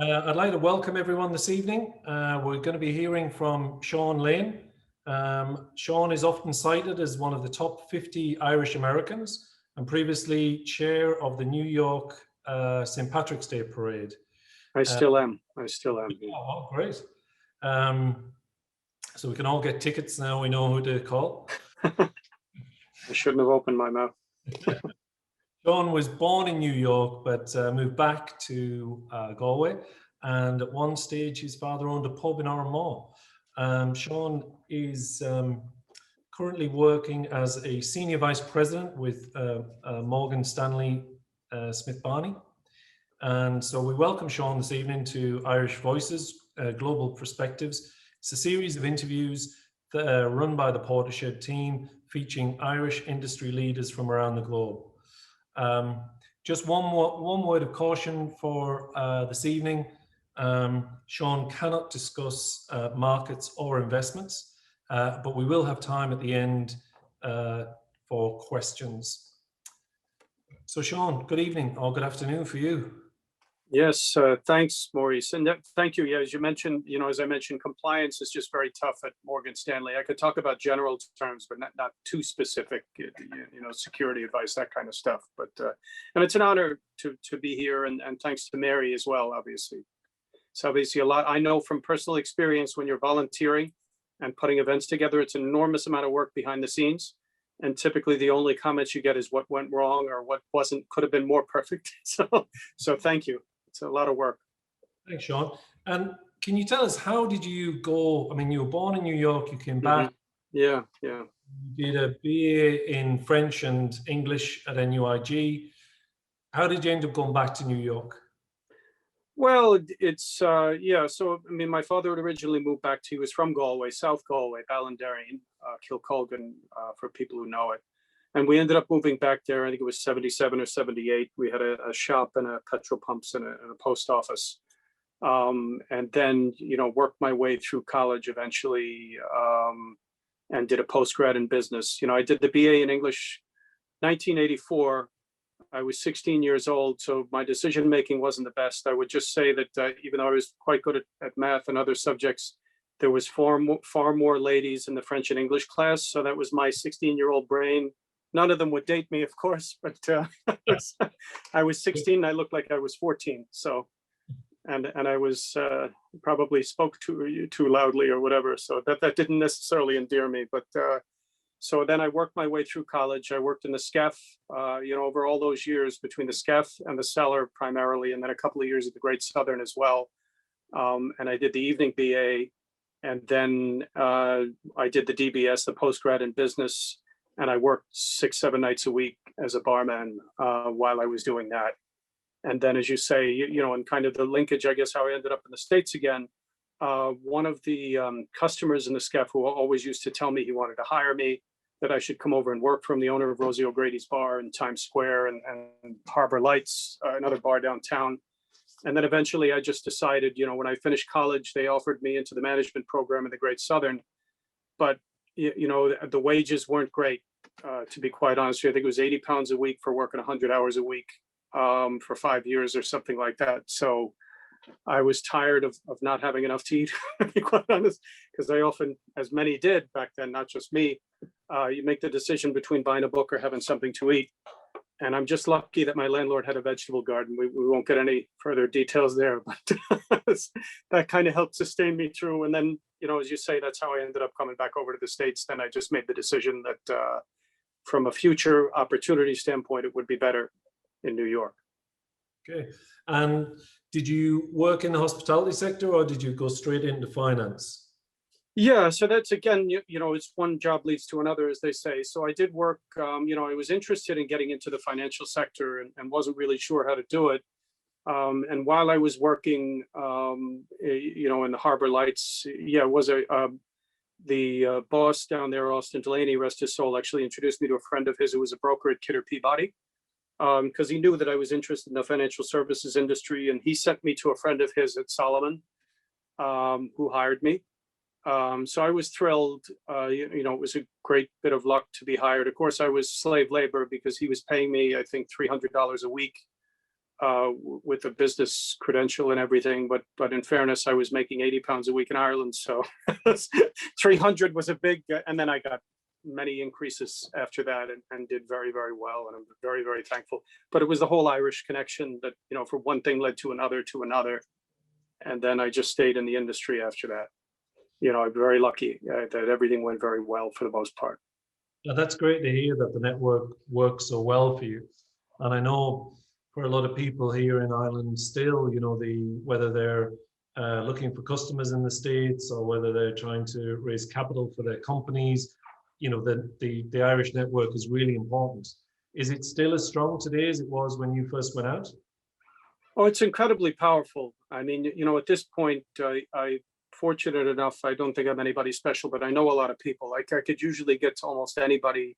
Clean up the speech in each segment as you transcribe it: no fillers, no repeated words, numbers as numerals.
I'd like to welcome everyone this evening. We're going to be hearing from Sean Lane. Sean is often cited as one of the top 50 Irish Americans and previously chair of the New York St. Patrick's Day Parade. I still am. Yeah. Oh, great. So we can all get tickets now. We know who to call. I shouldn't have opened my mouth. Sean was born in New York, but moved back to Galway. And at one stage, his father owned a pub in Armagh. Sean is currently working as a senior vice president with Morgan Stanley Smith Barney. And so we welcome Sean this evening to Irish Voices, Global Perspectives. It's a series of interviews that run by the Portishead team, featuring Irish industry leaders from around the globe. Just one word of caution for this evening. Sean cannot discuss markets or investments, but we will have time at the end for questions. So Sean, good evening or good afternoon for you. Yes, thanks, Maurice. And thank you. Yeah, as you mentioned, as I mentioned, compliance is just very tough at Morgan Stanley. I could talk about general terms, but not too specific, security advice, that kind of stuff. But and it's an honor to be here, and thanks to Mary as well, obviously. So obviously a lot I know from personal experience when you're volunteering and putting events together, it's an enormous amount of work behind the scenes. And typically the only comments you get is what went wrong or what could have been more perfect. So thank you. It's a lot of work. Thanks, Sean. And can you tell us, how did you go? I mean, you were born in New York, you came back. Yeah. You did a BA in French and English at NUIG. How did you end up going back to New York? Well, it's, yeah. So, I mean, my father had originally moved back he was from Galway, South Galway, Ballinderreen, Kilcolgan, for people who know it. And we ended up moving back there. I think it was 77 or 78. We had a shop and a petrol pumps and a post office. And then, worked my way through college eventually, and did a postgrad in business. I did the BA in English, 1984. I was 16 years old, so my decision making wasn't the best. I would just say that even though I was quite good at math and other subjects, there was far more ladies in the French and English class. So that was my 16-year-old brain. None of them would date me, of course, but I was 16. I looked like I was 14. So, and I was probably spoke too loudly or whatever. So that didn't necessarily endear me. But so then I worked my way through college. I worked in the SCEF, over all those years between the SCEF and the Cellar primarily, and then a couple of years at the Great Southern as well. And I did the evening BA, and then I did the DBS, the postgrad in business. And I worked 6-7 nights a week as a barman while I was doing that. And then, as you say, and kind of the linkage, I guess, how I ended up in the States again, one of the customers in the SCEF who always used to tell me he wanted to hire me, that I should come over and work for him, the owner of Rosie O'Grady's bar in Times Square and Harbor Lights, another bar downtown. And then eventually I just decided, when I finished college, they offered me into the management program at the Great Southern. But the wages weren't great, to be quite honest with you. I think it was 80 pounds a week for working 100 hours a week for 5 years or something like that. So I was tired of not having enough to eat, to be quite honest, because I often, as many did back then, not just me, you make the decision between buying a book or having something to eat. And I'm just lucky that my landlord had a vegetable garden. We won't get any further details there, but that kind of helped sustain me through. And then, as you say, that's how I ended up coming back over to the States. Then I just made the decision that from a future opportunity standpoint, it would be better in New York. Okay. And did you work in the hospitality sector or did you go straight into finance? Yeah, so that's, again, it's one job leads to another, as they say. So I did work, I was interested in getting into the financial sector and wasn't really sure how to do it. And while I was working, in the Harbor Lights, the boss down there, Austin Delaney, rest his soul, actually introduced me to a friend of his who was a broker at Kidder Peabody, because he knew that I was interested in the financial services industry. And he sent me to a friend of his at Solomon, who hired me. So I was thrilled. It was a great bit of luck to be hired. Of course, I was slave labor because he was paying me, I think, $300 a week with a business credential and everything. But in fairness, I was making £80 a week in Ireland, so 300 was a big. And then I got many increases after that, and did very, very well, and I'm very, very thankful. But it was the whole Irish connection that, for one thing led to another, and then I just stayed in the industry after that. I'm very lucky that everything went very well for the most part. Yeah, that's great to hear that the network works so well for you. And I know for a lot of people here in Ireland still, whether they're looking for customers in the States or whether they're trying to raise capital for their companies, the Irish network is really important. Is it still as strong today as it was when you first went out? Oh, it's incredibly powerful. I mean, at this point, I fortunate enough, I don't think I'm anybody special, but I know a lot of people. Like, I could usually get to almost anybody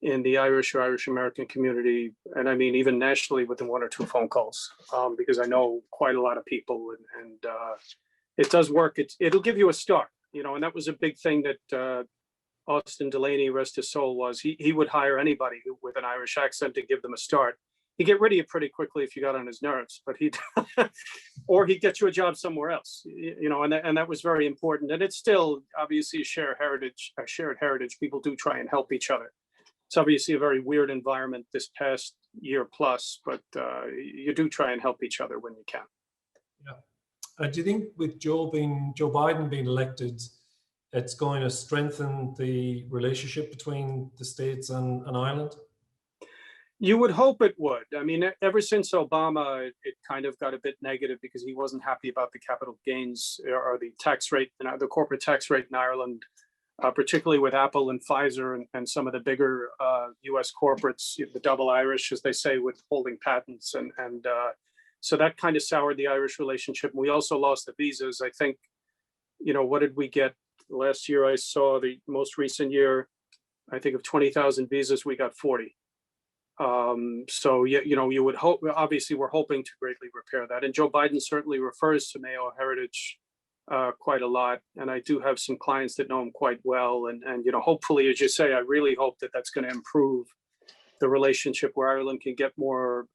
in the Irish or Irish American community, and I mean even nationally, within one or two phone calls, because I know quite a lot of people, and it does work. It'll give you a start, and that was a big thing that Austin Delaney, rest his soul, was. He would hire anybody with an Irish accent to give them a start. He'd get rid of you pretty quickly if you got on his nerves, but or he'd get you a job somewhere else, and that was very important. And it's still obviously a shared heritage. People do try and help each other. It's obviously a very weird environment this past year plus, but you do try and help each other when you can. Yeah. Do you think with Joe Biden being elected, it's going to strengthen the relationship between the States and Ireland? You would hope it would. I mean, ever since Obama, it kind of got a bit negative because he wasn't happy about the capital gains or the tax rate, the corporate tax rate in Ireland, particularly with Apple and Pfizer and some of the bigger U.S. corporates, the double Irish, as they say, with holding patents. And so that kind of soured the Irish relationship. We also lost the visas. I think, what did we get last year? I saw the most recent year, I think of 20,000 visas, we got 40. So, you would hope, obviously we're hoping to greatly repair that. And Joe Biden certainly refers to Mayo heritage quite a lot. And I do have some clients that know him quite well. And hopefully, as you say, I really hope that that's going to improve the relationship where Ireland can get more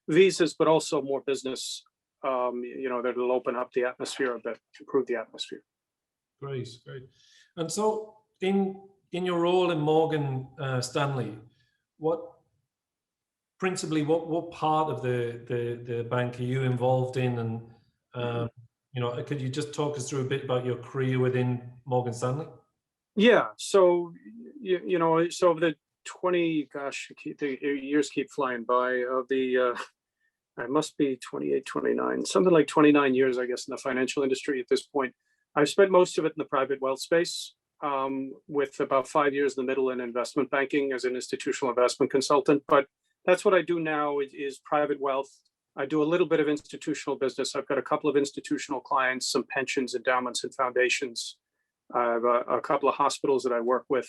visas, but also more business, that'll open up the atmosphere a bit, improve the atmosphere. Great. And so in your role in Morgan Stanley, what part of the bank are you involved in? And, could you just talk us through a bit about your career within Morgan Stanley? Yeah. So, so the 20, the years keep flying by, I must be 28, 29, something like 29 years, I guess, in the financial industry at this point. I've spent most of it in the private wealth space, with about 5 years in the middle in investment banking as an institutional investment consultant. But that's what I do now is private wealth. I do a little bit of institutional business. I've got a couple of institutional clients, some pensions, endowments, and foundations. I have a couple of hospitals that I work with,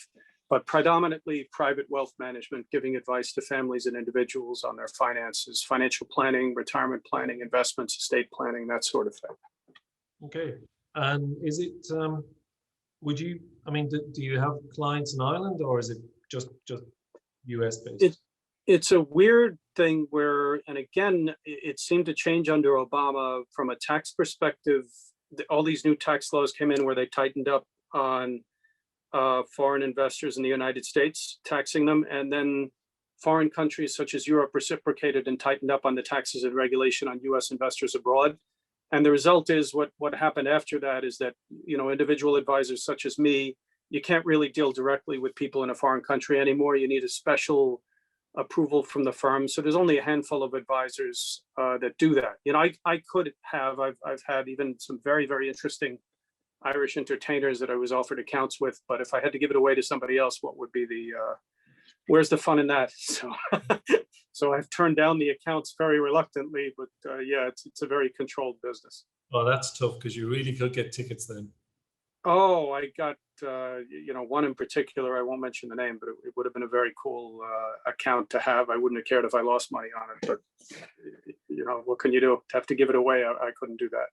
but predominantly private wealth management, giving advice to families and individuals on their finances, financial planning, retirement planning, investments, estate planning, that sort of thing. Okay. And is it, do you have clients in Ireland, or is it just US based? It's a weird thing where, and again, it seemed to change under Obama from a tax perspective. All these new tax laws came in where they tightened up on foreign investors in the United States, taxing them. And then foreign countries such as Europe reciprocated and tightened up on the taxes and regulation on US investors abroad. And the result is what happened after that is that, individual advisors such as me, you can't really deal directly with people in a foreign country anymore. You need a special approval from the firm. So there's only a handful of advisors that do that. I've had even some very, very interesting Irish entertainers that I was offered accounts with, but if I had to give it away to somebody else, what would be where's the fun in that? So I've turned down the accounts very reluctantly, but it's a very controlled business. Oh, that's tough because you really could get tickets then. Oh, I got, one in particular, I won't mention the name, but it would have been a very cool account to have. I wouldn't have cared if I lost money on it, but, what can you do? To have to give it away, I couldn't do that.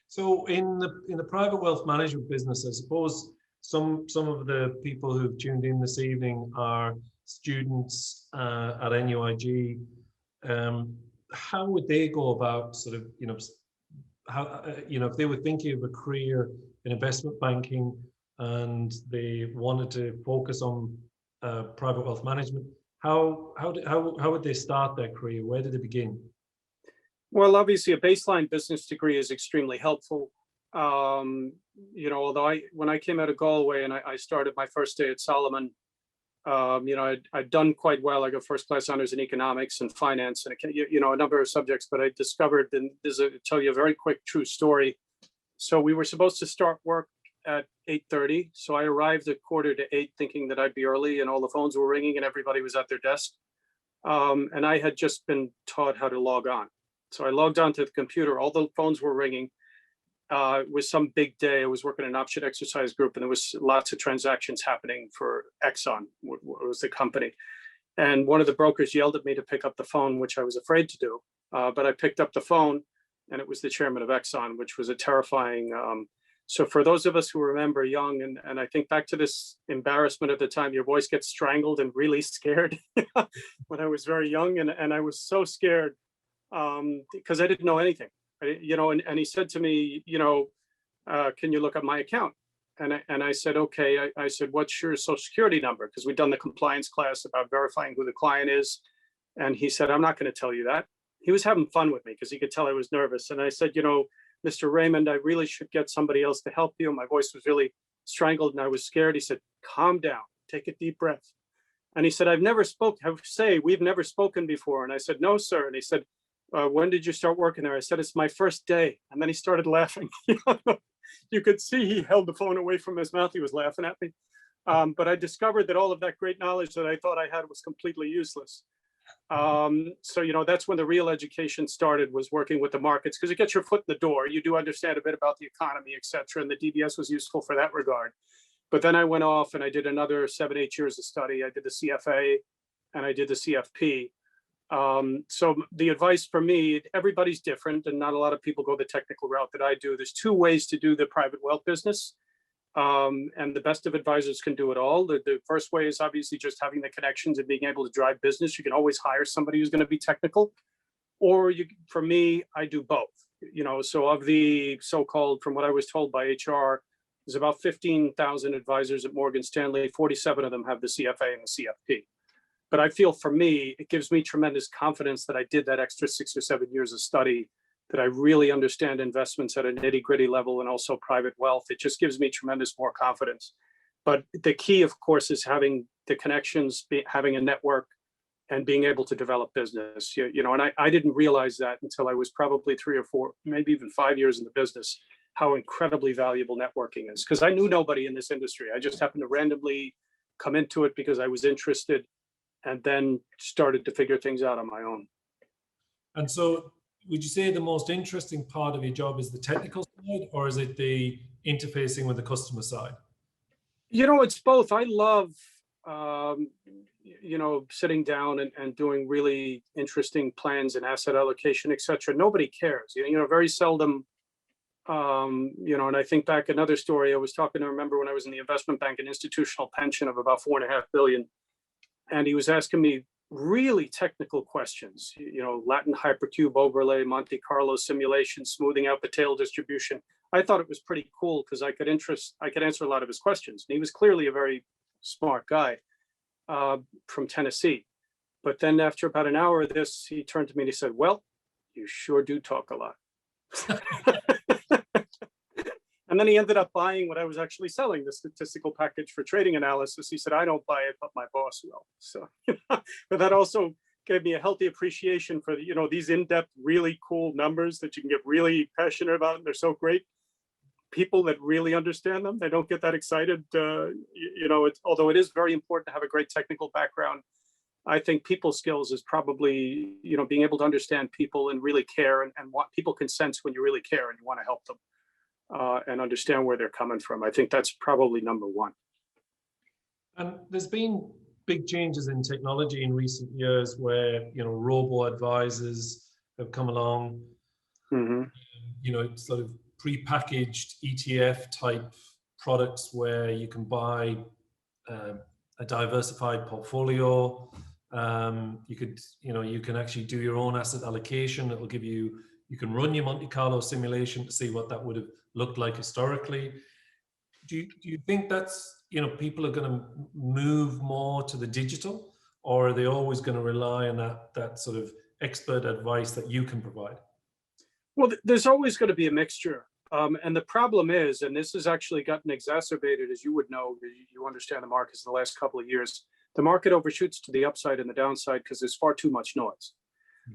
So in the private wealth management business, I suppose some of the people who've tuned in this evening are students at NUIG. how would they go about sort of, how, if they were thinking of a career in investment banking and they wanted to focus on private wealth management, how would they start their career? Where did they begin? Well, obviously, a baseline business degree is extremely helpful. Although when I came out of Galway and I started my first day at Solomon, I'd done quite well. I got first class honors in economics and finance and, a number of subjects, but I discovered, and tell you a very quick true story. So we were supposed to start work at 8:30. So I arrived at 7:45 thinking that I'd be early, and all the phones were ringing and everybody was at their desk. And I had just been taught how to log on. So I logged on to the computer, all the phones were ringing. It was some big day. I was working in an option exercise group, and there was lots of transactions happening for Exxon, was the company. And one of the brokers yelled at me to pick up the phone, which I was afraid to do. But I picked up the phone, and it was the chairman of Exxon, which was a terrifying. So for those of us who remember young, and I think back to this embarrassment at the time, your voice gets strangled and really scared when I was very young. And I was so scared because I didn't know anything. And he said to me, can you look at my account? And I said, okay. I said, what's your social security number? Because we'd done the compliance class about verifying who the client is. And he said, I'm not going to tell you that. He was having fun with me because he could tell I was nervous. And I said, Mr. Raymond, I really should get somebody else to help you. My voice was really strangled and I was scared. He said, calm down, take a deep breath. And he said, we've never spoken before. And I said, no, sir. And he said, when did you start working there? I said, it's my first day. And then he started laughing. You could see he held the phone away from his mouth. He was laughing at me. But I discovered that all of that great knowledge that I thought I had was completely useless. So, that's when the real education started, was working with the markets, because it gets your foot in the door. You do understand a bit about the economy, et cetera. And the DBS was useful for that regard. But then I went off and I did another 7-8 years of study. I did the CFA and I did the CFP. So the advice for me, everybody's different and not a lot of people go the technical route that I do. There's two ways to do the private wealth business. And the best of advisors can do it all. The first way is obviously just having the connections and being able to drive business. You can always hire somebody who's going to be technical. Or for me, I do both. So of the so-called, from what I was told by HR, there's about 15,000 advisors at Morgan Stanley. 47 of them have the CFA and the CFP. But I feel for me, it gives me tremendous confidence that I did that extra 6 or 7 years of study, that I really understand investments at a nitty-gritty level and also private wealth. It just gives me tremendous more confidence. But the key, of course, is having the connections, having a network, and being able to develop business. And I didn't realize that until I was probably 3 or 4, maybe even 5 years in the business, how incredibly valuable networking is. Because I knew nobody in this industry. I just happened to randomly come into it because I was interested, and then started to figure things out on my own. And so would you say the most interesting part of your job is the technical side, or is it the interfacing with the customer side? It's both. I love, sitting down and doing really interesting plans and asset allocation, et cetera. Nobody cares, very seldom. And I think back another story, I remember when I was in the investment bank, an institutional pension of about $4.5 billion. And he was asking me really technical questions, Latin hypercube overlay, Monte Carlo simulation, smoothing out the tail distribution. I thought it was pretty cool because I could answer a lot of his questions. And he was clearly a very smart guy from Tennessee. But then after about an hour of this, he turned to me and he said, well, you sure do talk a lot. And then he ended up buying what I was actually selling, the statistical package for trading analysis. He said, I don't buy it, but my boss will. So, but that also gave me a healthy appreciation for, these in-depth, really cool numbers that you can get really passionate about. And they're so great. People that really understand them, they don't get that excited. Although it is very important to have a great technical background, I think people skills is probably, being able to understand people and really care, and what people can sense when you really care and you want to help them. And understand where they're coming from. I think that's probably number one. And there's been big changes in technology in recent years where, robo-advisors have come along, sort of pre-packaged ETF type products where you can buy a diversified portfolio You could, you can actually do your own asset allocation. It'll give you, you can run your Monte Carlo simulation to see what that would have looked like historically. Do you think that's, people are going to move more to the digital, or are they always going to rely on that sort of expert advice that you can provide? Well, there's always going to be a mixture. And the problem is, and this has actually gotten exacerbated, as you would know, you understand the markets in the last couple of years, the market overshoots to the upside and the downside because there's far too much noise.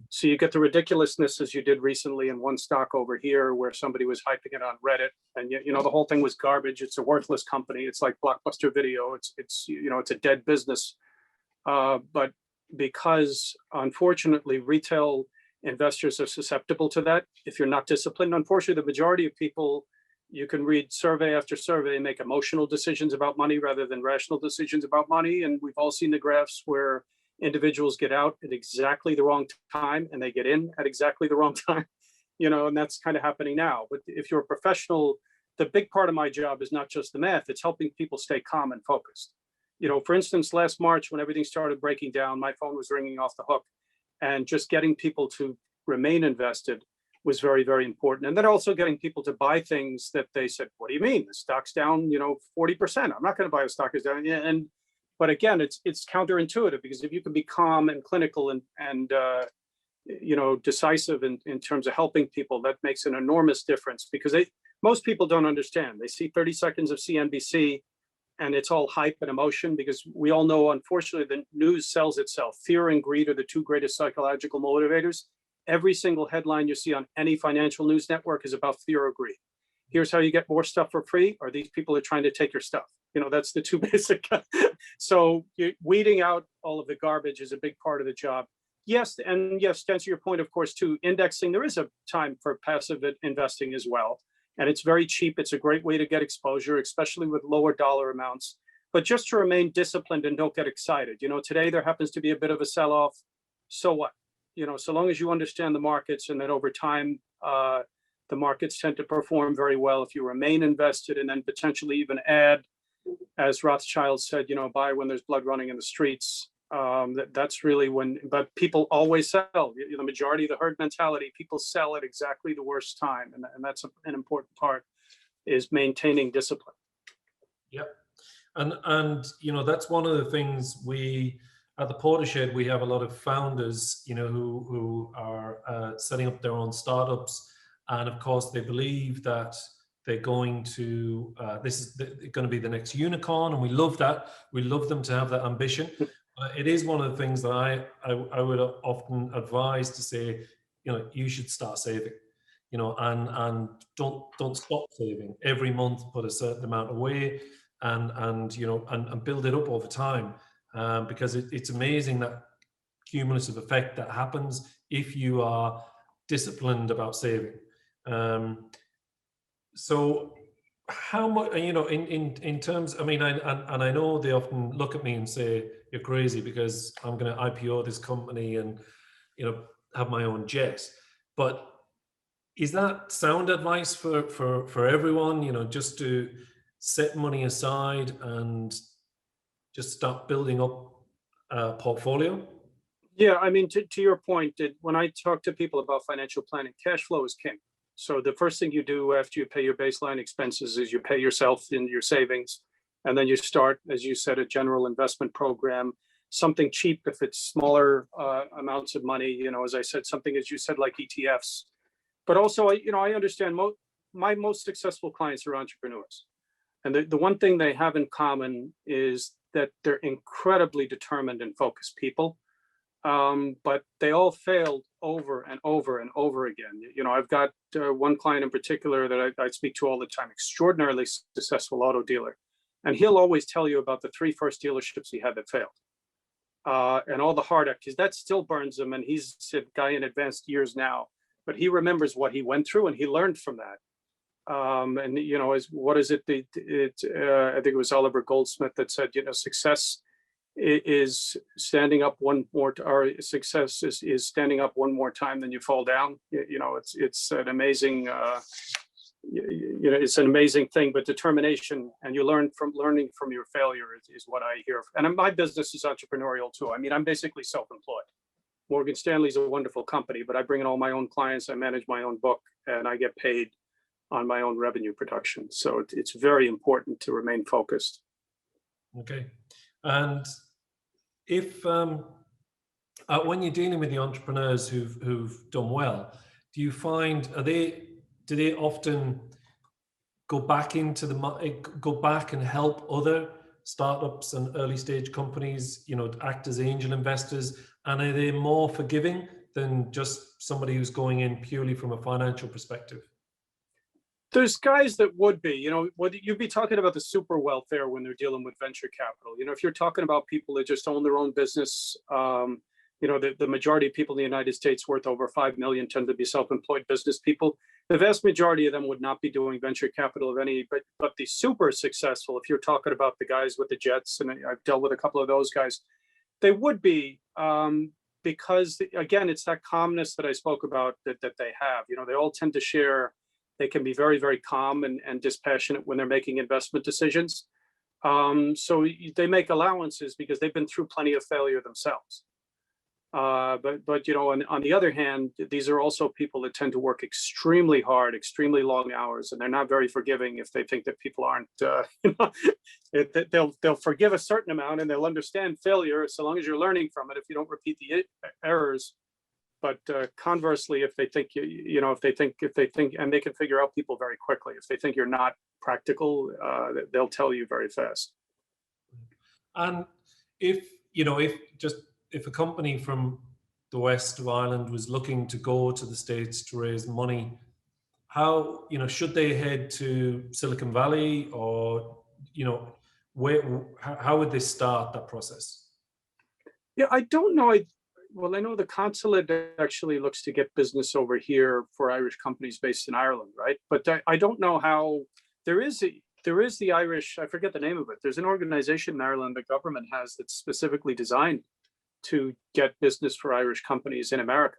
So you get the ridiculousness, as you did recently in one stock over here where somebody was hyping it on Reddit, and the whole thing was garbage. It's a worthless company. It's like Blockbuster Video. It's a dead business. But because unfortunately retail investors are susceptible to that, if you're not disciplined, unfortunately the majority of people, you can read survey after survey and make emotional decisions about money rather than rational decisions about money. And we've all seen the graphs where individuals get out at exactly the wrong time and they get in at exactly the wrong time, and that's kind of happening now. But if you're a professional, the big part of my job is not just the math, it's helping people stay calm and focused. For instance, last March, when everything started breaking down, my phone was ringing off the hook, and just getting people to remain invested was very, very important. And then also getting people to buy things that they said, what do you mean? The stock's down, 40%. I'm not going to buy a stock is down. But again, it's counterintuitive, because if you can be calm and clinical and decisive in terms of helping people, that makes an enormous difference, because most people don't understand. They see 30 seconds of CNBC and it's all hype and emotion, because we all know, unfortunately, the news sells itself. Fear and greed are the two greatest psychological motivators. Every single headline you see on any financial news network is about fear or greed. Here's how you get more stuff for free, or these people are trying to take your stuff. That's the two basic. So weeding out all of the garbage is a big part of the job. Yes, and yes, to answer your point, of course, too, indexing, there is a time for passive investing as well. And it's very cheap. It's a great way to get exposure, especially with lower dollar amounts. But just to remain disciplined and don't get excited. Today there happens to be a bit of a sell-off. So what? So long as you understand the markets, and that over time, the markets tend to perform very well if you remain invested, and then potentially even add, as Rothschild said, buy when there's blood running in the streets. That's really when, but people always sell. The majority of the herd mentality, people sell at exactly the worst time. And that's an important part, is maintaining discipline. Yeah. And that's one of the things we, at the Portershed, we have a lot of founders, who are setting up their own startups. And of course, they believe that they're going to, this is going to be the next unicorn. And we love that. We love them to have that ambition. It is one of the things that I would often advise to say, you should start saving, and don't stop saving. Every month, put a certain amount away, and build it up over time, because it's amazing that cumulative effect that happens if you are disciplined about saving. So how much, in terms, I know they often look at me and say, you're crazy because I'm going to IPO this company and, have my own jet. But is that sound advice for everyone, just to set money aside and just start building up a portfolio? Yeah, to your point, when I talk to people about financial planning, cash flow is king. So the first thing you do after you pay your baseline expenses is you pay yourself in your savings. And then you start, as you said, a general investment program, something cheap if it's smaller amounts of money, as I said, something, as you said, like ETFs. But also, I understand my most successful clients are entrepreneurs. And the one thing they have in common is that they're incredibly determined and focused people. But they all failed over and over and over again. I've got one client in particular that I speak to all the time, extraordinarily successful auto dealer. And he'll always tell you about the 3 first dealerships he had that failed. And all the heartache, because that still burns him. And he's a guy in advanced years now, but he remembers what he went through and he learned from that. And what is it? I think it was Oliver Goldsmith that said, success is standing up one more, or success is standing up one more time than you fall down. It's an amazing it's an amazing thing, but determination, and you learning from your failure is what I hear. And my business is entrepreneurial too. I mean, I'm basically self-employed. Morgan Stanley is a wonderful company, but I bring in all my own clients, I manage my own book, and I get paid on my own revenue production. So it's very important to remain focused. Okay. And if when you're dealing with the entrepreneurs who've done well, do you find do they often go back and help other startups and early stage companies, act as angel investors? And are they more forgiving than just somebody who's going in purely from a financial perspective? There's guys that would be, you'd be talking about the super welfare when they're dealing with venture capital. If you're talking about people that just own their own business, the majority of people in the United States worth over 5 million tend to be self-employed business people. The vast majority of them would not be doing venture capital of any, but the super successful, if you're talking about the guys with the jets, and I've dealt with a couple of those guys, they would be, because again, it's that calmness that I spoke about that they have. They all tend to share. They can be very, very calm and dispassionate when they're making investment decisions. So they make allowances because they've been through plenty of failure themselves. But on the other hand, these are also people that tend to work extremely hard, extremely long hours, and they're not very forgiving if they think that people aren't. They'll forgive a certain amount and they'll understand failure so long as you're learning from it. If you don't repeat the errors. But conversely, if they think and they can figure out people very quickly. If they think you're not practical, they'll tell you very fast. And if a company from the west of Ireland was looking to go to the States to raise money, how should they head to Silicon Valley, or how would they start that process? Yeah, I don't know. I know the consulate actually looks to get business over here for Irish companies based in Ireland, right? But I don't know how. There is the Irish, I forget the name of it. There's an organization in Ireland the government has that's specifically designed to get business for Irish companies in America.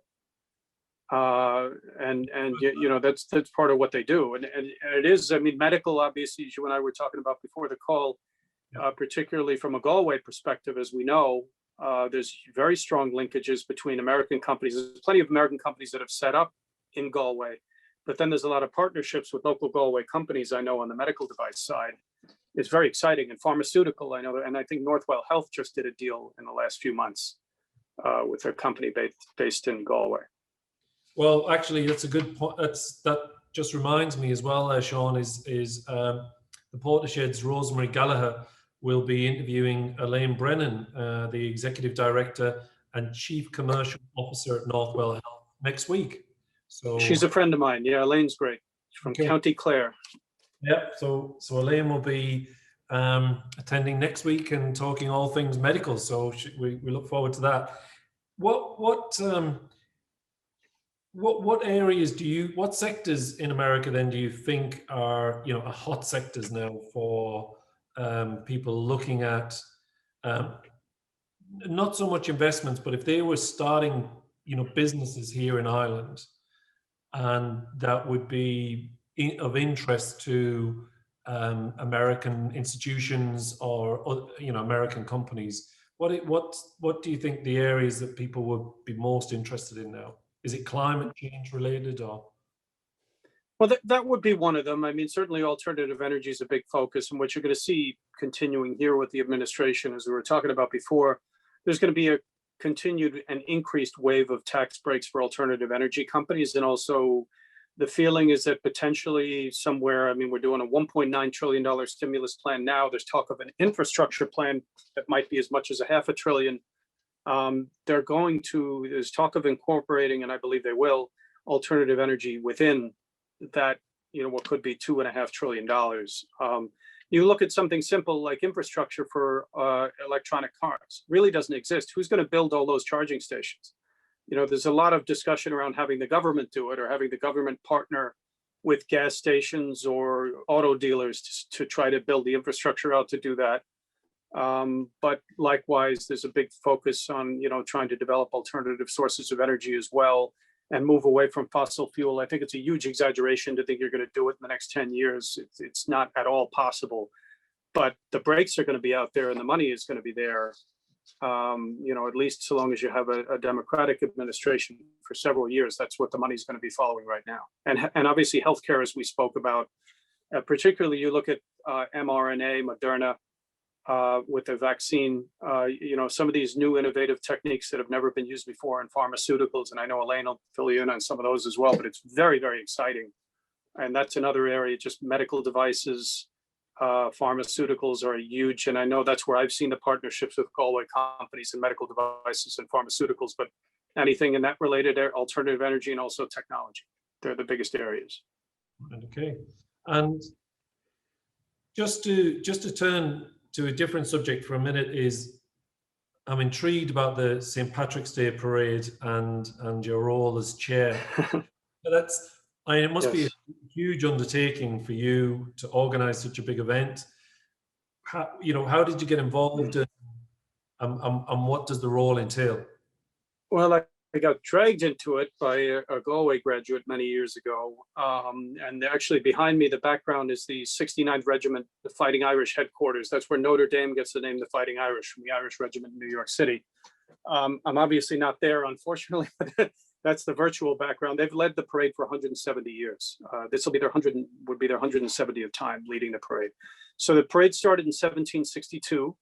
And that's part of what they do. And it is, medical, obviously, as you and I were talking about before the call, particularly from a Galway perspective, as we know, there's very strong linkages between American companies. There's plenty of American companies that have set up in Galway, but then there's a lot of partnerships with local Galway companies, I know, on the medical device side. It's very exciting. And pharmaceutical, I know, and I think Northwell Health just did a deal in the last few months with a company based in Galway. Well, actually, that's a good point. That just reminds me as well, Sean, is the Portashed's Rosemary Gallagher will be interviewing Elaine Brennan, the Executive Director and Chief Commercial Officer at Northwell Health, next week. So she's a friend of mine. Yeah, Elaine's great. She's from County Clare. Yeah. So Elaine will be attending next week and talking all things medical. So we look forward to that. What areas what sectors in America then do you think are hot sectors now for people looking at not so much investments, but if they were starting businesses here in Ireland, and that would be of interest to American institutions or American companies, what do you think the areas that people would be most interested in now? Is it climate change related, or? Well, that would be one of them. Certainly alternative energy is a big focus, and what you're going to see continuing here with the administration, as we were talking about before, there's going to be a continued and increased wave of tax breaks for alternative energy companies. And also the feeling is that potentially somewhere, we're doing a $1.9 trillion stimulus plan now. There's talk of an infrastructure plan that might be as much as $500 billion. There's talk of incorporating, and I believe they will, alternative energy within that, what could be $2.5 trillion. You look at something simple like infrastructure for electronic cars, really doesn't exist. Who's going to build all those charging stations? There's a lot of discussion around having the government do it, or having the government partner with gas stations or auto dealers to try to build the infrastructure out to do that. But likewise, there's a big focus on, trying to develop alternative sources of energy as well. and move away from fossil fuel. I think it's a huge exaggeration to think you're going to do it in the next 10 years. It's not at all possible. But the brakes are going to be out there and the money is going to be there, at least so long as you have a Democratic administration for several years. That's what the money's going to be following right now. And obviously healthcare, as we spoke about, particularly you look at mRNA, Moderna, with the vaccine, some of these new innovative techniques that have never been used before in pharmaceuticals. And I know Elaine will fill you in on some of those as well, but it's very, very exciting. And that's another area, just medical devices, pharmaceuticals are huge. And I know that's where I've seen the partnerships with Galway companies in medical devices and pharmaceuticals, but anything in that related, alternative energy and also technology, they're the biggest areas. Okay. And just to turn to a different subject for a minute, is I'm intrigued about the St. Patrick's Day parade and your role as chair. It must be a huge undertaking for you to organize such a big event. How did you get involved, and what does the role entail? Well, I got dragged into it by a Galway graduate many years ago. And actually behind me, the background is the 69th Regiment, the Fighting Irish headquarters. That's where Notre Dame gets the name the Fighting Irish, from the Irish Regiment in New York City. I'm obviously not there, unfortunately, but that's the virtual background. They've led the parade for 170 years. This would be their 170th time leading the parade. So the parade started in 1762.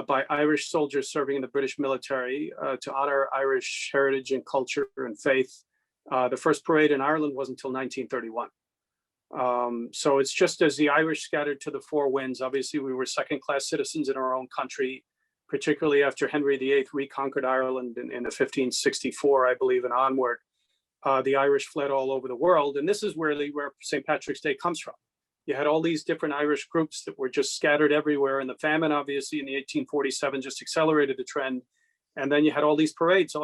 By Irish soldiers serving in the British military to honor Irish heritage and culture and faith. The first parade in Ireland wasn't until 1931. So it's just as the Irish scattered to the four winds. Obviously, we were second-class citizens in our own country, particularly after Henry VIII reconquered Ireland in 1564, I believe, and onward. The Irish fled all over the world, and this is where St. Patrick's Day comes from. You had all these different Irish groups that were just scattered everywhere. And the famine, obviously, in the 1847 just accelerated the trend. And then you had all these parades.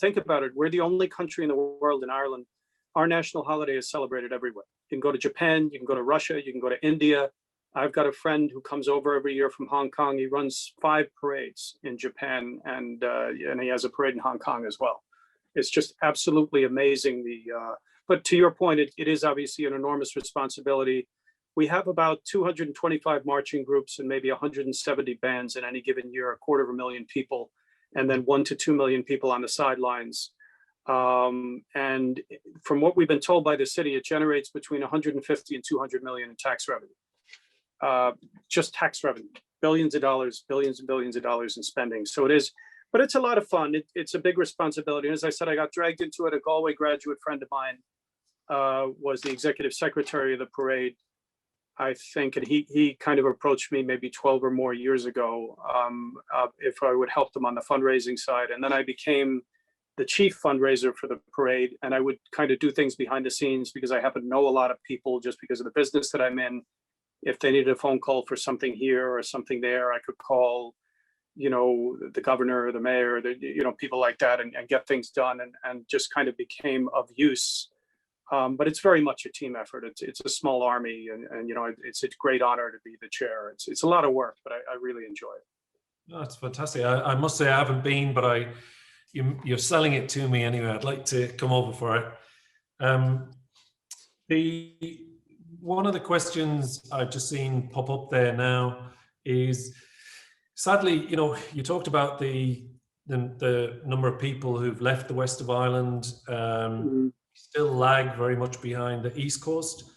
Think about it. We're the only country in the world, in Ireland. Our national holiday is celebrated everywhere. You can go to Japan, you can go to Russia, you can go to India. I've got a friend who comes over every year from Hong Kong. He runs 5 parades in Japan, and he has a parade in Hong Kong as well. It's just absolutely amazing. But to your point, it is obviously an enormous responsibility. We have about 225 marching groups and maybe 170 bands in any given year, 250,000 people, and then 1 to 2 million people on the sidelines. And from what we've been told by the city, it generates between 150 and 200 million in tax revenue. Just tax revenue, billions of dollars, billions and billions of dollars in spending. So it is, but it's a lot of fun. It's a big responsibility. And as I said, I got dragged into it. A Galway graduate friend of mine was the executive secretary of the parade, I think, and he kind of approached me maybe 12 or more years ago if I would help them on the fundraising side. And then I became the chief fundraiser for the parade, and I would kind of do things behind the scenes because I happen to know a lot of people just because of the business that I'm in. If they needed a phone call for something here or something there, I could call, the governor or the mayor, people like that, and get things done, and just kind of became of use. But it's very much a team effort. It's a small army, and it's a great honor to be the chair. It's a lot of work, but I really enjoy it. No, it's fantastic. I must say I haven't been, but you're selling it to me anyway. I'd like to come over for it. One of the questions I've just seen pop up there now is, sadly, you talked about the number of people who've left the west of Ireland. Still lag very much behind the East Coast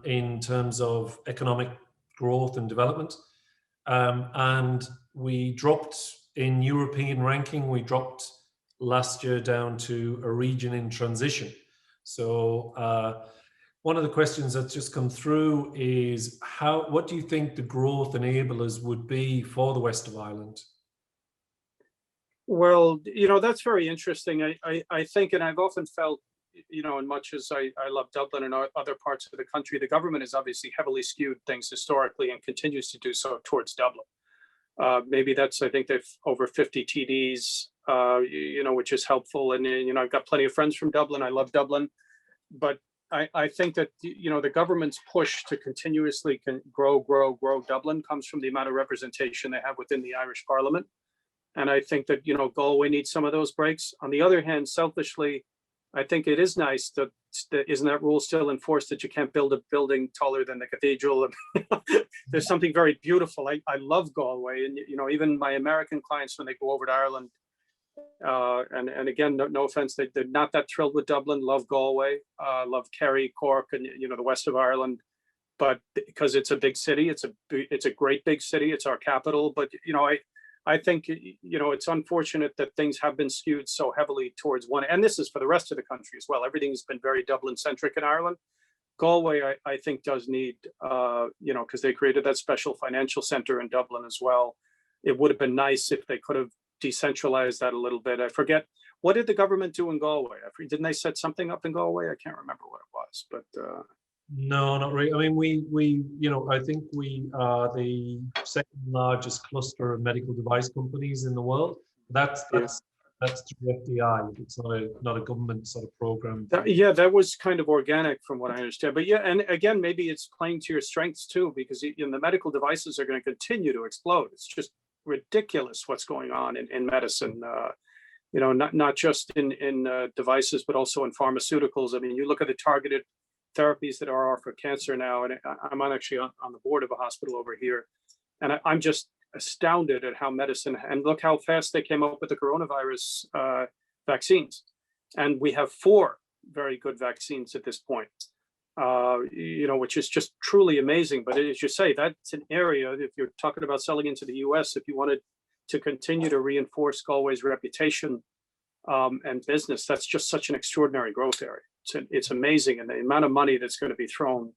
in terms of economic growth and development. And we dropped in European ranking. We dropped last year down to a region in transition. So one of the questions that's just come through is what do you think the growth enablers would be for the west of Ireland? Well, that's very interesting. I think, and I've often felt, and much as I love Dublin and other parts of the country, the government has obviously heavily skewed things historically and continues to do so towards Dublin. Maybe I think they've over 50 TDs, which is helpful. And, I've got plenty of friends from Dublin. I love Dublin. But I think that, the government's push to continuously grow Dublin comes from the amount of representation they have within the Irish Parliament. And I think that, Galway needs some of those breaks. On the other hand, selfishly, I think it is nice that, isn't that rule still enforced that you can't build a building taller than the cathedral? There's something very beautiful. I love Galway, and even my American clients, when they go over to Ireland, and again, no offense, they're not that thrilled with Dublin. Love Galway, love Kerry, Cork, and the west of Ireland. But because it's a big city, it's a great big city. It's our capital. But I think it's unfortunate that things have been skewed so heavily towards one. And this is for the rest of the country as well. Everything's been very Dublin centric in Ireland. Galway, I think, does need, because they created that special financial center in Dublin as well. It would have been nice if they could have decentralized that a little bit. I forget, what did the government do in Galway? Didn't they set something up in Galway? I can't remember what it was, but. No, not really. I mean, we I think we are the second largest cluster of medical device companies in the world. That's through FDI. It's not a government sort of program. That was kind of organic from what I understand. But yeah, and again, maybe it's playing to your strengths too, because the medical devices are going to continue to explode. It's just ridiculous what's going on in medicine. Not just in devices, but also in pharmaceuticals. I mean, you look at the targeted therapies that are for cancer now, and I'm actually on the board of a hospital over here, and I'm just astounded at how medicine, and look how fast they came up with the coronavirus vaccines, and we have 4 very good vaccines at this point, which is just truly amazing. But as you say, that's an area, if you're talking about selling into the US, if you wanted to continue to reinforce Galway's reputation and business, that's just such an extraordinary growth area. It's amazing, and the amount of money that's going to be thrown,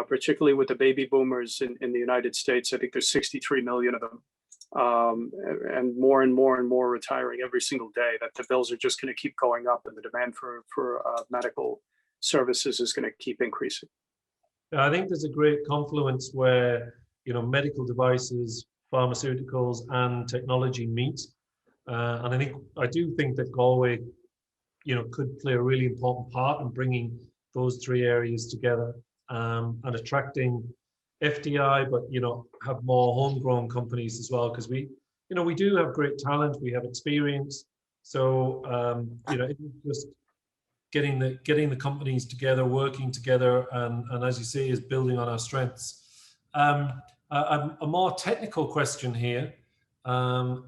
particularly with the baby boomers in the United States. I think there's 63 million of them, and more and more and more retiring every single day. That the bills are just going to keep going up, and the demand for medical services is going to keep increasing. I think there's a great confluence where medical devices, pharmaceuticals, and technology meet, and I do think that Galway could play a really important part in bringing those 3 areas together, and attracting FDI, but have more homegrown companies as well, because we do have great talent, we have experience. So it's just getting the companies together, working together, and as you say, is building on our strengths. A more technical question here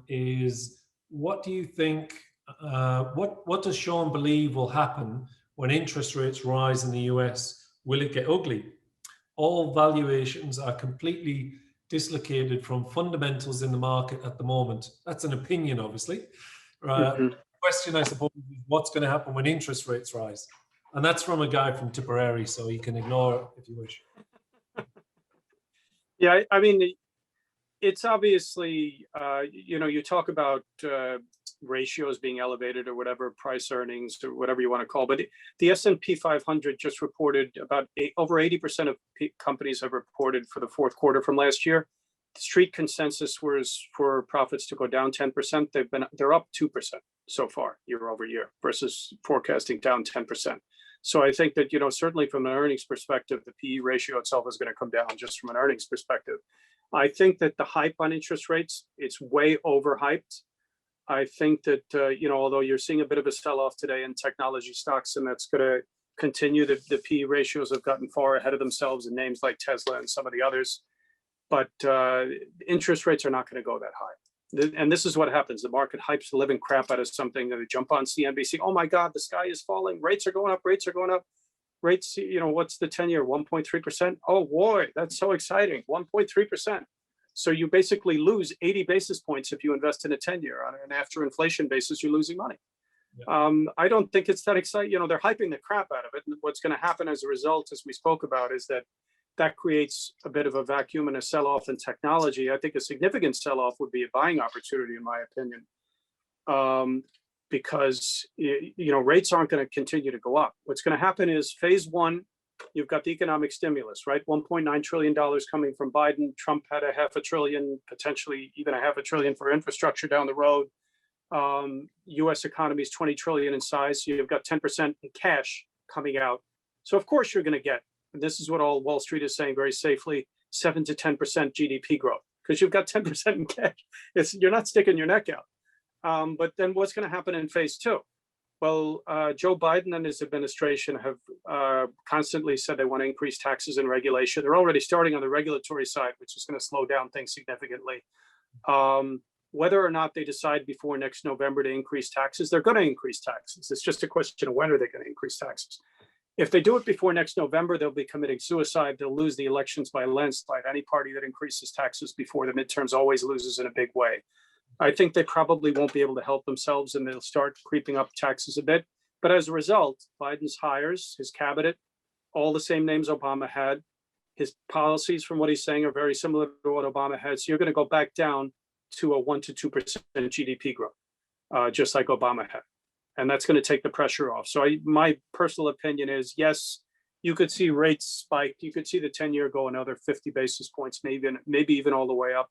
is, what do you think? What does Sean believe will happen when interest rates rise in the US? Will it get ugly? All valuations are completely dislocated from fundamentals in the market at the moment. That's an opinion, obviously. The question, I suppose, is what's going to happen when interest rates rise? And that's from a guy from Tipperary, so you can ignore it if you wish. Yeah, I mean, it's obviously, you talk about ratios being elevated or whatever, price earnings or whatever you want to call, but the S&P 500 just reported about over 80% of companies have reported for the fourth quarter from last year. The street consensus was for profits to go down 10%. They're up 2% so far year over year versus forecasting down 10%. So I think that, certainly from an earnings perspective, the PE ratio itself is going to come down just from an earnings perspective. I think that the hype on interest rates, it's way overhyped. I think that, although you're seeing a bit of a sell-off today in technology stocks, and that's going to continue, the PE ratios have gotten far ahead of themselves in names like Tesla and some of the others. But interest rates are not going to go that high. And this is what happens. The market hypes the living crap out of something. They jump on CNBC. Oh, my God, the sky is falling. Rates are going up. Rates are going up. Rates, what's the 10-year? 1.3%? Oh, boy, that's so exciting. 1.3%. So you basically lose 80 basis points if you invest in a 10-year. On an after inflation basis, you're losing money. Yeah. I don't think it's that exciting. They're hyping the crap out of it. And what's going to happen as a result, as we spoke about, is that creates a bit of a vacuum and a sell-off in technology. I think a significant sell-off would be a buying opportunity, in my opinion, because rates aren't going to continue to go up. What's going to happen is phase one, you've got the economic stimulus, right? $1.9 trillion coming from Biden. Trump had $500 billion, potentially even $500 billion for infrastructure down the road. U.S. economy is 20 trillion in size. So you've got 10% in cash coming out. So of course you're going to get, and this is what all Wall Street is saying very safely, 7 to 10% GDP growth, because you've got 10% in cash. You're not sticking your neck out. But then what's going to happen in phase two? Well, Joe Biden and his administration have constantly said they want to increase taxes and regulation. They're already starting on the regulatory side, which is going to slow down things significantly. Whether or not they decide before next November to increase taxes, they're going to increase taxes. It's just a question of when are they going to increase taxes. If they do it before next November, they'll be committing suicide. They'll lose the elections by a landslide. Any party that increases taxes before the midterms always loses in a big way. I think they probably won't be able to help themselves, and they'll start creeping up taxes a bit. But as a result, Biden's hires, his cabinet, all the same names Obama had. His policies, from what he's saying, are very similar to what Obama had. So you're going to go back down to a 1 to 2% GDP growth, just like Obama had. And that's going to take the pressure off. So my personal opinion is, yes, you could see rates spike. You could see the 10-year go another 50 basis points, maybe even all the way up,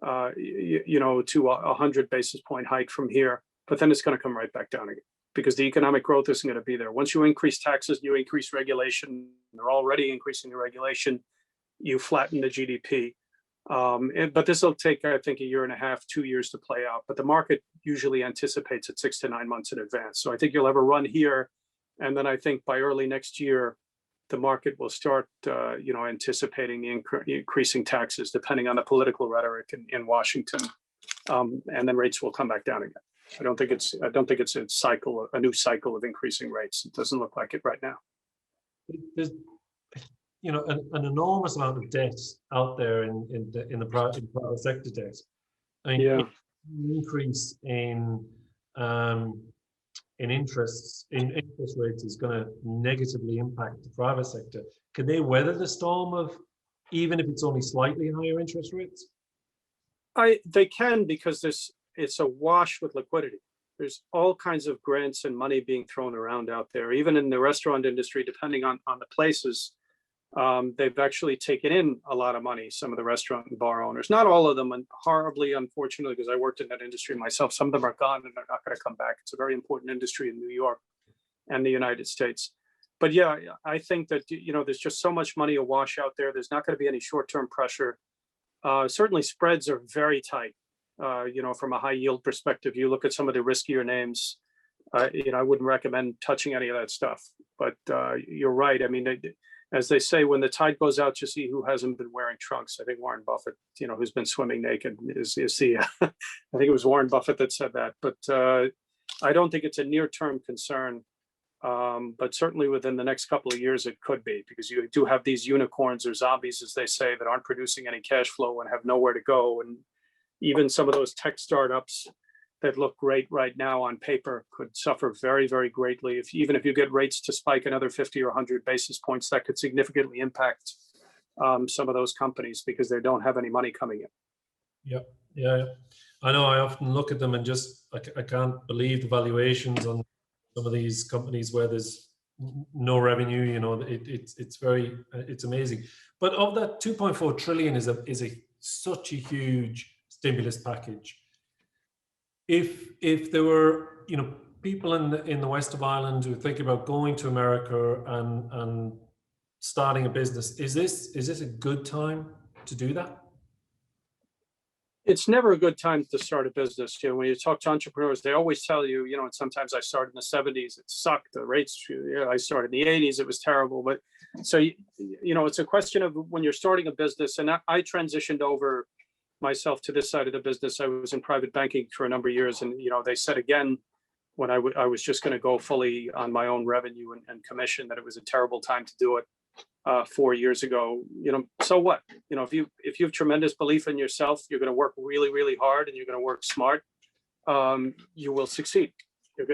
to a 100 basis point hike from here. But then it's going to come right back down again because the economic growth isn't going to be there. Once you increase taxes, you increase regulation. They're already increasing the regulation. You flatten the GDP. But this will take, I think, 1.5 to 2 years to play out. But the market usually anticipates it 6 to 9 months in advance. So I think you'll have a run here. And then I think by early next year, the market will start, anticipating the increasing taxes, depending on the political rhetoric in Washington. And then rates will come back down again. I don't think it's a new cycle of increasing rates. It doesn't look like it right now. There's, an enormous amount of debt out there in the private sector debt. I mean, Yeah. Increase in interest rates is going to negatively impact the private sector. Can they weather the storm of, even if it's only slightly higher interest rates? They can, because it's a wash with liquidity. There's all kinds of grants and money being thrown around out there, even in the restaurant industry, depending on the places. They've actually taken in a lot of money, some of the restaurant and bar owners, not all of them, and horribly, unfortunately, because I worked in that industry myself, some of them are gone and they're not going to come back. It's a very important industry in New York and the United States. But yeah, I think that, there's just so much money awash out there. There's not going to be any short-term pressure. Certainly spreads are very tight. From a high yield perspective, you look at some of the riskier names, I wouldn't recommend touching any of that stuff. But you're right. I mean, as they say, when the tide goes out, you see who hasn't been wearing trunks. I think Warren Buffett, who's been swimming naked, is the. I think it was Warren Buffett that said that. But I don't think it's a near-term concern. But certainly within the next couple of years, it could be, because you do have these unicorns or zombies, as they say, that aren't producing any cash flow and have nowhere to go. And even some of those tech startups that look great right now on paper could suffer very, very greatly. Even if you get rates to spike another 50 or 100 basis points, that could significantly impact some of those companies because they don't have any money coming in. Yeah. I know. I often look at them and just I can't believe the valuations on some of these companies where there's no revenue. It's amazing. But of that 2.4 trillion is such a huge stimulus package. If there were people in the west of Ireland who think about going to America and starting a business, is this a good time to do that? It's never a good time to start a business. When you talk to entrepreneurs, they always tell you, and sometimes I started in the 70s, it sucked. The rates, I started in the 80s, it was terrible. But so, it's a question of when you're starting a business. And I transitioned over myself to this side of the business. I was in private banking for a number of years. And, they said again, when I was just going to go fully on my own revenue and commission, that it was a terrible time to do it 4 years ago. So what? If you have tremendous belief in yourself, you're going to work really, really hard and you're going to work smart, you will succeed.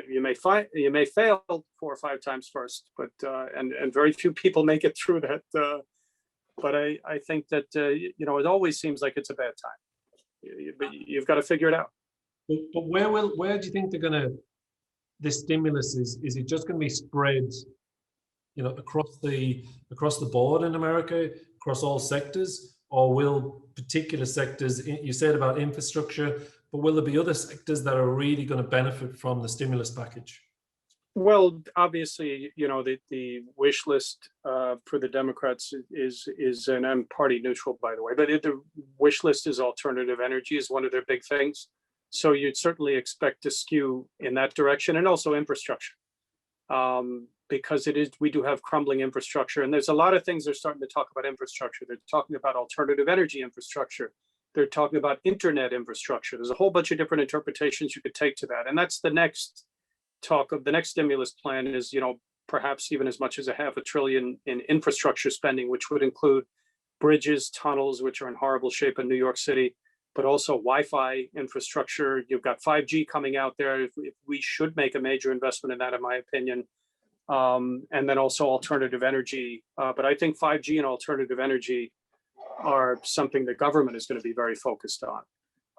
You may fail 4 or 5 times first, but and very few people make it through that. But I think that it always seems like it's a bad time. But you've got to figure it out. But where do you think this stimulus is it just going to be spread, across the board in America, across all sectors, or will particular sectors? You said about infrastructure, but will there be other sectors that are really going to benefit from the stimulus package? Well, obviously, the wish list for the Democrats is, and I'm party neutral, by the way, but the wish list is alternative energy is one of their big things. So you'd certainly expect to skew in that direction, and also infrastructure. Because we do have crumbling infrastructure, and there's a lot of things they're starting to talk about infrastructure. They're talking about alternative energy infrastructure. They're talking about internet infrastructure. There's a whole bunch of different interpretations you could take to that. And that's the next talk of the next stimulus plan is, perhaps even as much as $500 billion in infrastructure spending, which would include bridges, tunnels, which are in horrible shape in New York City, but also Wi-Fi infrastructure. You've got 5G coming out there. If we should make a major investment in that, in my opinion. And then also alternative energy. But I think 5G and alternative energy are something the government is going to be very focused on.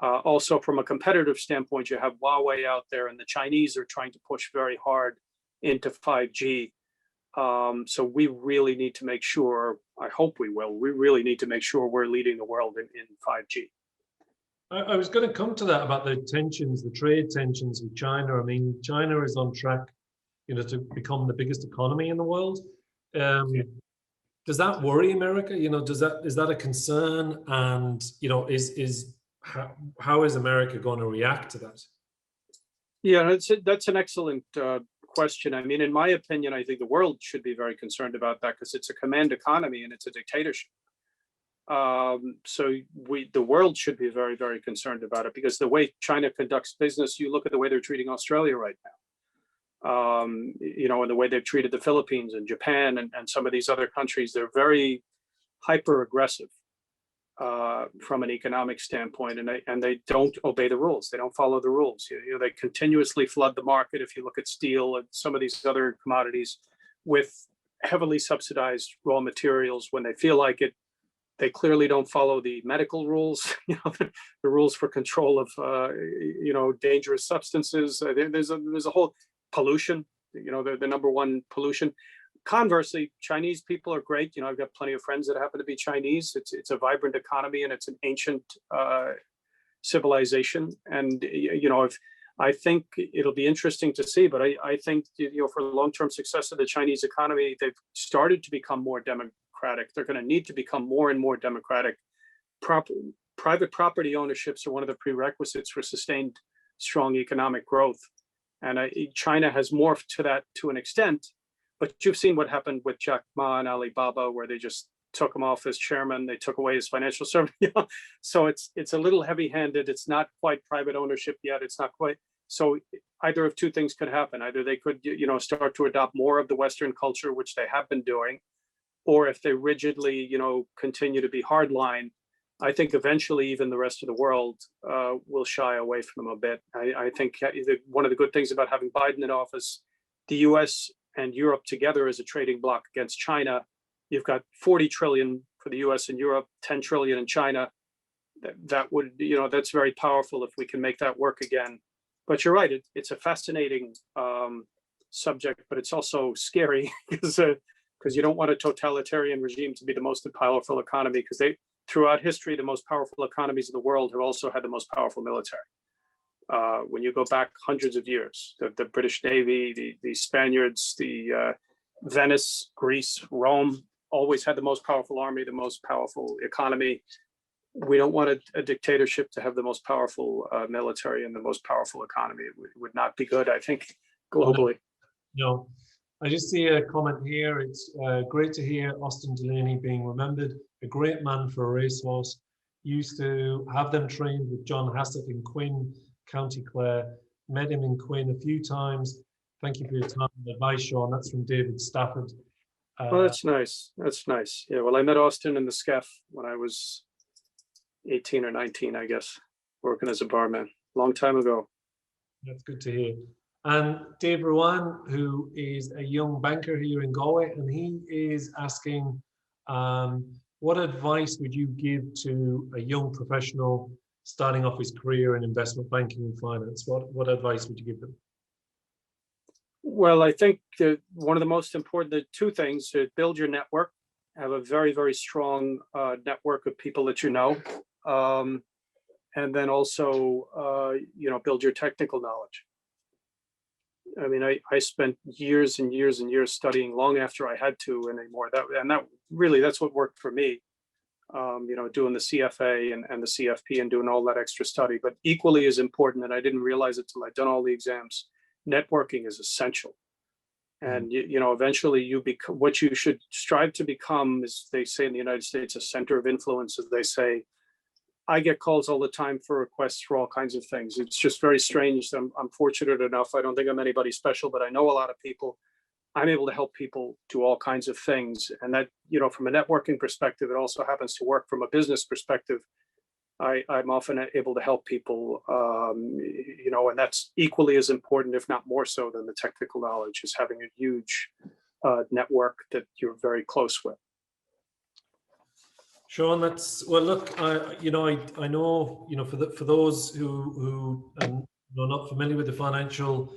Also, from a competitive standpoint, you have Huawei out there, and the Chinese are trying to push very hard into 5G. So we really need to make sure, I hope we really need to make sure we're leading the world in 5G. I was going to come to that about the tensions, the trade tensions with China. I mean, China is on track, to become the biggest economy in the world. Does that worry America? Is that a concern? And how is America going to react to that? Yeah, that's an excellent question. I mean, in my opinion, I think the world should be very concerned about that because it's a command economy and it's a dictatorship. So the world should be very, very concerned about it, because the way China conducts business, you look at the way they're treating Australia right now. And the way they've treated the Philippines and Japan and some of these other countries, they're very hyper aggressive from an economic standpoint, and they don't obey the rules. They don't follow the rules. They continuously flood the market. If you look at steel and some of these other commodities with heavily subsidized raw materials when they feel like it. They clearly don't follow the medical rules, the rules for control of, dangerous substances. There's a whole pollution, they're the number one pollution. Conversely, Chinese people are great. I've got plenty of friends that happen to be Chinese. It's a vibrant economy and it's an ancient civilization. And, I think it'll be interesting to see, but I think, for the long-term success of the Chinese economy, they've started to become more democratic. They're going to need to become more and more democratic. Private property ownerships are one of the prerequisites for sustained, strong economic growth. And China has morphed to that to an extent, but you've seen what happened with Jack Ma and Alibaba, where they just took him off as chairman. They took away his financial service. So it's a little heavy-handed. It's not quite private ownership yet. It's not quite. So either of two things could happen. Either they could, start to adopt more of the Western culture, which they have been doing, or if they rigidly, continue to be hardline, I think eventually even the rest of the world will shy away from them a bit. I think one of the good things about having Biden in office, the U.S. and Europe together as a trading bloc against China, you've got 40 trillion for the U.S. and Europe, 10 trillion in China. That would, that's very powerful if we can make that work again. But you're right, it's a fascinating subject, but it's also scary because you don't want a totalitarian regime to be the most powerful economy, because throughout history, the most powerful economies in the world have also had the most powerful military. When you go back hundreds of years, the British Navy, the Spaniards, the Venice, Greece, Rome, always had the most powerful army, the most powerful economy. We don't want a dictatorship to have the most powerful military and the most powerful economy. It would not be good, I think, globally. No. I just see a comment here. It's great to hear Austin Delaney being remembered. A great man for a racehorse. Used to have them trained with John Hassett in Quinn, County Clare. Met him in Quinn a few times. Thank you for your time and advice, Sean. That's from David Stafford. Oh, that's nice. That's nice. Yeah, well, I met Austin in the SCEF when I was 18 or 19, I guess, working as a barman. Long time ago. That's good to hear. And Dave Rowan, who is a young banker here in Galway, and he is asking, what advice would you give to a young professional starting off his career in investment banking and finance? What advice would you give them? Well, I think that one of the most important, the two things, to build your network, have a very, very strong network of people that you know, and then also, build your technical knowledge. I mean, I spent years and years and years studying long after I had to anymore. That's what worked for me. doing the CFA and the CFP and doing all that extra study. But equally as important, and I didn't realize it till I'd done all the exams, networking is essential. And eventually you become what you should strive to become, as they say in the United States, a center of influence. As they say, I get calls all the time for requests for all kinds of things. It's just very strange. I'm fortunate enough. I don't think I'm anybody special, but I know a lot of people. I'm able to help people do all kinds of things. And that, from a networking perspective, it also happens to work from a business perspective. I'm often able to help people, and that's equally as important, if not more so than the technical knowledge, is having a huge network that you're very close with. Sean, well. Look, I know, for those who are not familiar with the financial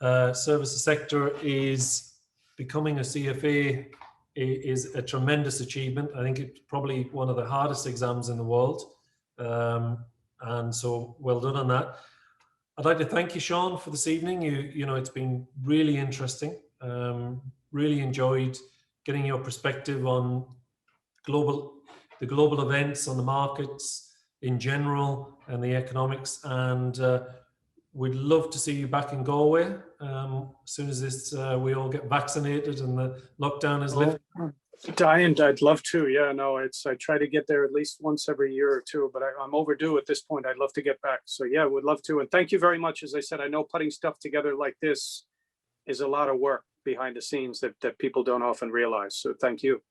services sector, is becoming a CFA is a tremendous achievement. I think it's probably one of the hardest exams in the world, and so well done on that. I'd like to thank you, Sean, for this evening. It's been really interesting. Really enjoyed getting your perspective on the global events, on the markets in general, and the economics. And we'd love to see you back in Galway as soon as we all get vaccinated and the lockdown is lifted. I'd love to. Yeah, no, I try to get there at least once every year or two, but I'm overdue at this point. I'd love to get back. So yeah, would love to. And thank you very much. As I said, I know putting stuff together like this is a lot of work behind the scenes that people don't often realize. So thank you.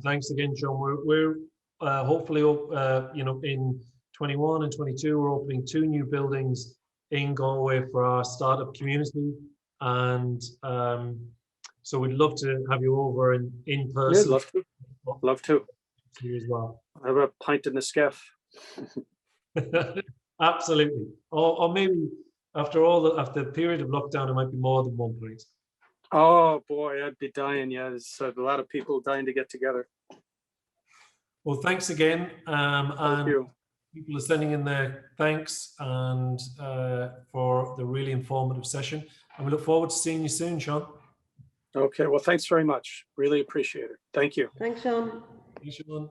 Thanks again, Sean. We're hopefully, in 21 and 22, we're opening 2 new buildings in Galway for our startup community. And so we'd love to have you over in person. Yeah, love to. You as well. I have a pint in the scaff. Absolutely. Or maybe after the period of lockdown, it might be more than one place. Oh boy, I'd be dying. Yeah, there's a lot of people dying to get together. Well, thanks again. Thank you. People are sending in their thanks and for the really informative session. And we look forward to seeing you soon, Sean. Okay, well, thanks very much. Really appreciate it. Thank you. Thanks, Sean. Thanks, Sean.